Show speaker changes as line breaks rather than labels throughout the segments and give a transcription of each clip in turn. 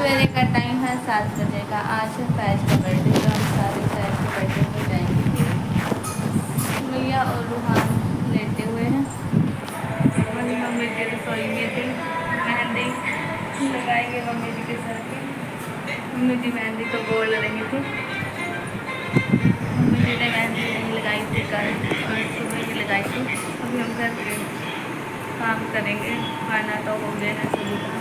सवेरे का टाइम है 7 बजे का। आज है फैज का बर्थडे, तो हम सारे फैज के बर्थडे पे जाएंगे। भैया और रूहान लेटे हुए हैं। वही मम्मी जी रसोई में थी, मेहंदी लगाएंगे मम्मी जी के सर पे। मम्मी जी मेहंदी तो बोल रही थी। मम्मी जी ने मेहंदी नहीं लगाई थी कल, और सुबह ही लगाई थी। अभी हम घर पे काम करेंगे। खाना तो हो गया है सभी का।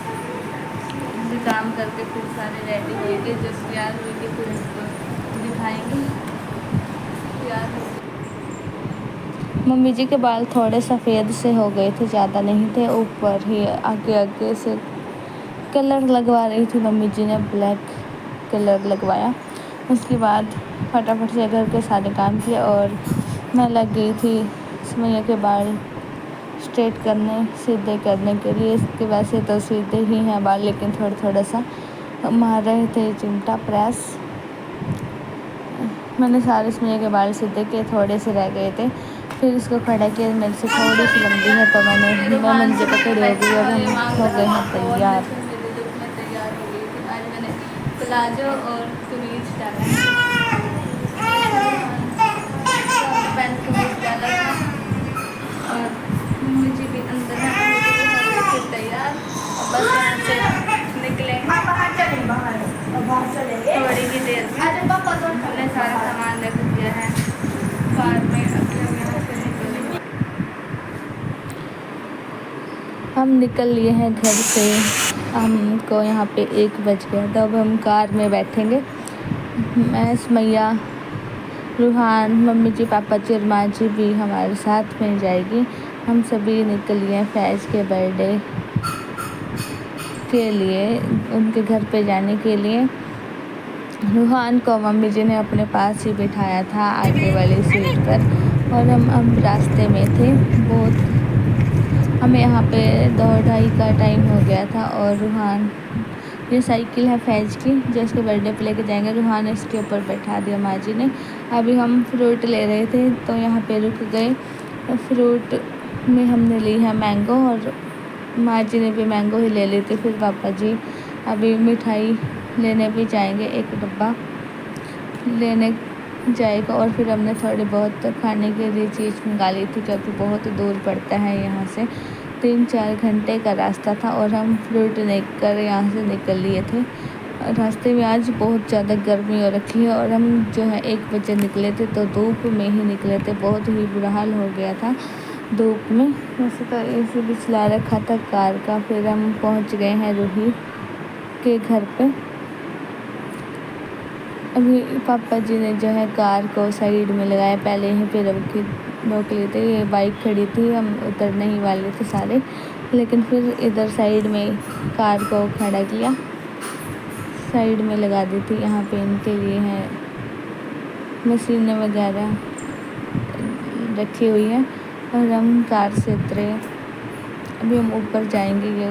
अभी काम करके फिर सारे रेडी होंगे। जो तैयार होंगे फिर उसको दिखाएंगे। तैयार हो मम्मी जी के बाल थोड़े सफ़ेद से हो गए थे, ज़्यादा नहीं थे। ऊपर ही आगे आगे से कलर लगवा रही थी मम्मी जी ने, ब्लैक कलर लगवाया। उसके बाद फटाफट से घर के सारे काम किए और मैं लग गई थी सुमैया के बाल स्ट्रेट करने, सीधे करने के लिए। इसके वैसे तो सीधे ही हैं बाल, लेकिन थोड़ा सा मार रहे थे चिमटा प्रेस। मैंने सारे सुमैया के बाल सीधे किए, थोड़े से रह गए थे। फिर इसको खड़ा किया। मेरे से थोड़ी सी लंबी है तो मैं मंजे पे खड़ी हो गई और हम हो गए हैं तैयार। आज मैंने प्लाजो और कमीज डाला है, पैंट कमीज डाला था। और मुझे भी अंदर है, मुझे भी हो गई थी तैयार। और बस यहाँ से निकलेंगे थोड़ी ही देर में। हमने सारा सामान रख दिया है कार में। अभी हम यहाँ से निकलेंगे। हम निकल लिए हैं घर से। हमको यहाँ पे 1 बज गया, तो अब हम कार में बैठेंगे। मैं सुमैया, रूहान, मम्मी जी, पापा जी और माँ जी भी हमारे साथ में जाएगी। हम सभी निकल लिए फैज के बर्थडे के लिए, उनके घर पे जाने के लिए। रूहान को मम्मी जी ने अपने पास ही बिठाया था आगे वाली सीट पर, और हम रास्ते में थे। बहुत हमें यहाँ पे 2-2:30 का टाइम हो गया था। और रूहान, ये साइकिल है फैज की जो इसके बर्थडे पे लेके जाएंगे। रूहान ने इसके ऊपर बैठा दिया माँ जी ने। अभी हम फ्रूट ले रहे थे तो यहाँ पे रुक गए। फ्रूट में हमने ली है मैंगो, और माँ जी ने भी मैंगो ही ले ली थी। फिर पापा जी अभी मिठाई लेने भी जाएंगे, 1 डब्बा लेने जाएगा। और फिर हमने थोड़ी बहुत खाने के लिए चीज़ मंगा ली थी, जो कि बहुत दूर पड़ता है यहाँ से। 3-4 घंटे का रास्ता था और हम फ्रूट लेकर यहाँ से निकल लिए थे। रास्ते में आज बहुत ज़्यादा गर्मी हो रखी है, और हम जो है 1 बजे निकले थे तो धूप में ही निकले थे। बहुत ही बुरा हाल हो गया था धूप में। वैसे तो एसी भी चला रखा था कार का। फिर हम पहुँच गए हैं रूही के घर पे। अभी पापा जी ने जो है कार को साइड में लगाया, पहले ही पे रोक लिए थे। ये बाइक खड़ी थी, हम उतरने ही वाले थे सारे, लेकिन फिर इधर साइड में कार को खड़ा किया, साइड में लगा दी थी। यहाँ पे इनके लिए है मशीनें वगैरह रखी हुई हैं। और हम कार से उतरे। अभी हम ऊपर जाएंगे। ये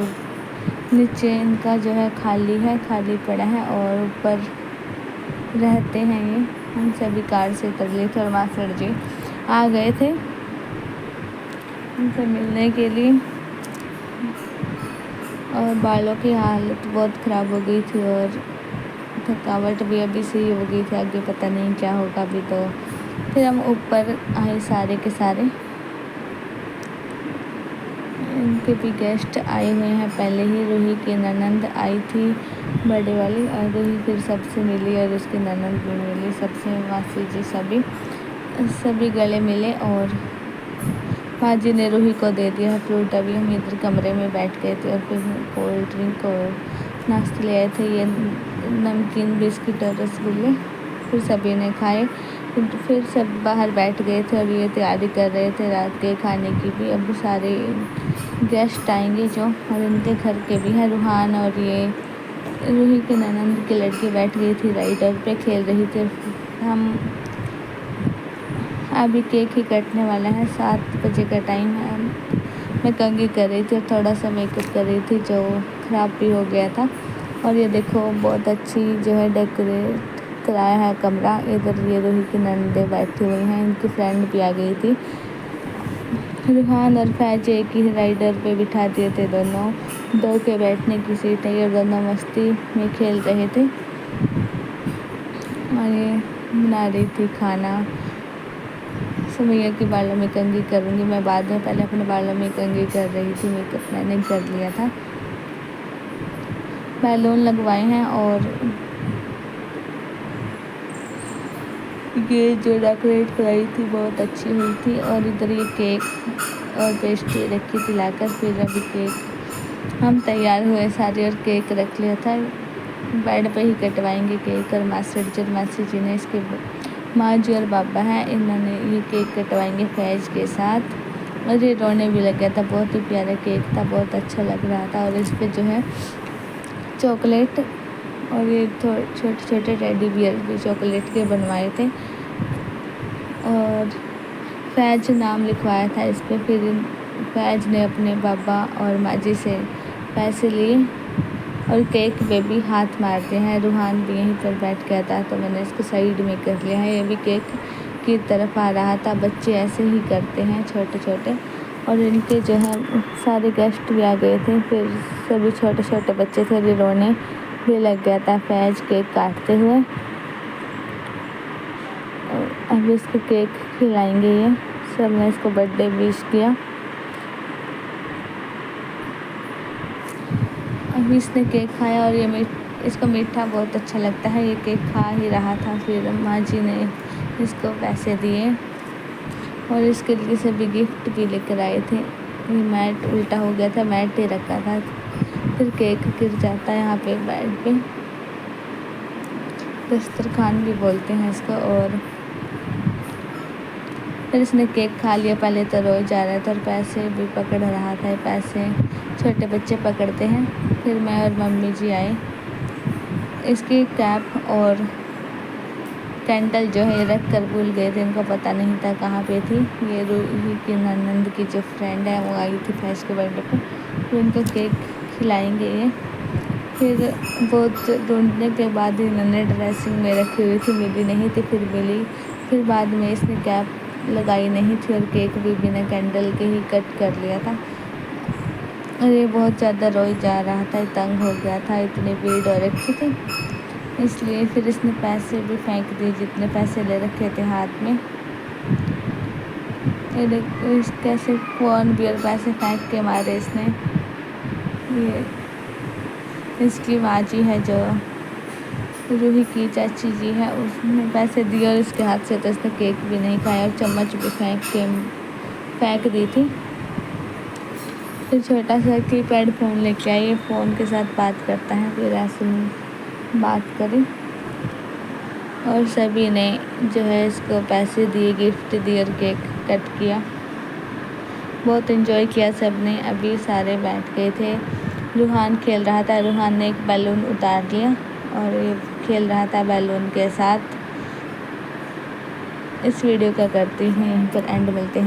नीचे इनका जो है खाली पड़ा है, और ऊपर रहते हैं ये। हम सभी कार से उतर लिए थे और मास्टर जी आ गए थे उनसे मिलने के लिए। और बालों की हालत बहुत ख़राब हो गई थी, और थकावट भी अभी से ही हो गई थी। आगे पता नहीं क्या होगा अभी तो। फिर हम ऊपर आए सारे के सारे। इनके भी गेस्ट आए हुए हैं पहले ही। रूही की ननंद आई थी बर्थडे वाली, और रूही फिर सबसे मिली, और उसकी ननंद भी मिली, सबसे मासी जी सभी गले मिले। और माँ जी ने रूही को दे दिया फ्रूट। अभी हम इधर कमरे में बैठ गए थे, और फिर कोल्ड ड्रिंक और नाश्ते ले आए थे, ये नमकीन, बिस्किट और रसगुल्ले। फिर सभी ने खाए। फिर सब बाहर बैठ गए थे और ये तैयारी कर रहे थे रात के खाने की भी। अब सारे गेस्ट आएंगे जो, और इनके घर के भी हैं। रूहान और ये रूही के ननंद की लड़की बैठ गई थी राइडर पे, खेल रही थी। हम अभी केक ही कटने वाला है, 7 बजे का टाइम है। मैं कंघी कर रही थी और थोड़ा सा मेकअप कर रही थी जो ख़राब भी हो गया था। और ये देखो बहुत अच्छी जो है डेकोरेट कराया है कमरा। इधर ये रूही की ननदें बैठी हुई हैं, इनकी फ्रेंड भी आ गई थी। रूहान और फैज एक ही राइडर पे बिठा दिए थे दोनों। दो के बैठने की सीट है। ये दोनों मस्ती में खेल रहे थे और ये बना रही थी खाना। सुमैया की बालों में कंघी करूँगी मैं बाद में, पहले अपने बालों में कंघी कर रही थी। मेकअप मैंने कर लिया था, बैलून लगवाए हैं और ये जो डेकोरेट कराई थी बहुत अच्छी हुई थी। और इधर ये केक और पेस्ट्री रखी थी लाकर। फिर अभी केक हम तैयार हुए सारे और केक रख लिया था। बेड पे ही कटवाएंगे केक। और मासी जी ने, इसके माँ जी और बाबा हैं, इन्होंने ये केक कटवाएंगे फैज के साथ। और ये रोने भी लग गया था, बहुत ही प्यारा केक था, बहुत अच्छा लग रहा था। और इस पर जो है चॉकलेट और ये छोटे छोटे टेडी बियर भी चॉकलेट के बनवाए थे। और फैज नाम लिखवाया था इस पर। फिर फैज ने अपने बाबा और माँ जी से पैसे लिए और केक पे भी हाथ मारते हैं। रूहान भी यहीं पर बैठ गया था तो मैंने इसको साइड में कर लिया है। ये भी केक की तरफ आ रहा था। बच्चे ऐसे ही करते हैं छोटे छोटे। और इनके जो है सारे गेस्ट भी आ गए थे। फिर सभी छोटे छोटे बच्चे थे, ये रोने भी लग गया था फैज केक काटते हुए। अब इसको केक खिलाएंगे। ये सब ने इसको बर्थडे विश किया। अभी इसने केक खाया और ये इसको मीठा बहुत अच्छा लगता है। ये केक खा ही रहा था। फिर माँ जी ने इसको पैसे दिए और इसके लिए सभी गिफ्ट भी लेकर आए थे। ये मैट उल्टा हो गया था, मैट ही रखा था, फिर केक गिर जाता है यहाँ पे बेड पे। दस्तरखान भी बोलते हैं इसको। और फिर इसने केक खा लिया। पहले तो रोए जा रहा था और पैसे भी पकड़ रहा था। पैसे छोटे बच्चे पकड़ते हैं। फिर मैं और मम्मी जी आए। इसकी कैप और कैंडल जो है रख कर भूल गए थे, इनको पता नहीं था कहाँ पे थी। ये रूही की ननंद की जो फ्रेंड है वो आई थी फैज के बर्थडे पे, तो इनको केक खिलाएंगे ये। फिर बहुत ढूंढने के बाद इन्होंने ड्रेसिंग में रखी हुई थी, मिली नहीं थी, फिर मिली। फिर बाद में इसने कैप लगाई नहीं थी और केक भी बिना कैंडल के ही कट कर लिया था। और ये बहुत ज़्यादा रोई जा रहा था, तंग हो गया था, इतनी भीड़ हो रखी थी इसलिए। फिर इसने पैसे भी फेंक दिए जितने पैसे ले रखे थे हाथ में। ये कैसे फ़ोन भी और पैसे फेंक के मारे इसने। ये इसकी माँ जी है जो रूही की चाची जी है, उसने पैसे दिए और इसके हाथ से तो इसने केक भी नहीं खाया और चम्मच भी फेंक दी थी। फिर छोटा सा कीपैड फ़ोन लेके आई, ये फ़ोन के साथ बात करता है। फिर ऐसे बात करी और सभी ने जो है इसको पैसे दिए, गिफ्ट दिए और केक कट किया। बहुत एंजॉय किया सब ने। अभी सारे बैठ गए थे। रूहान खेल रहा था, रूहान ने एक बैलून उतार लिया और ये खेल रहा था बैलून के साथ। इस वीडियो का करती हूँ यहीं पर एंड, मिलते हैं।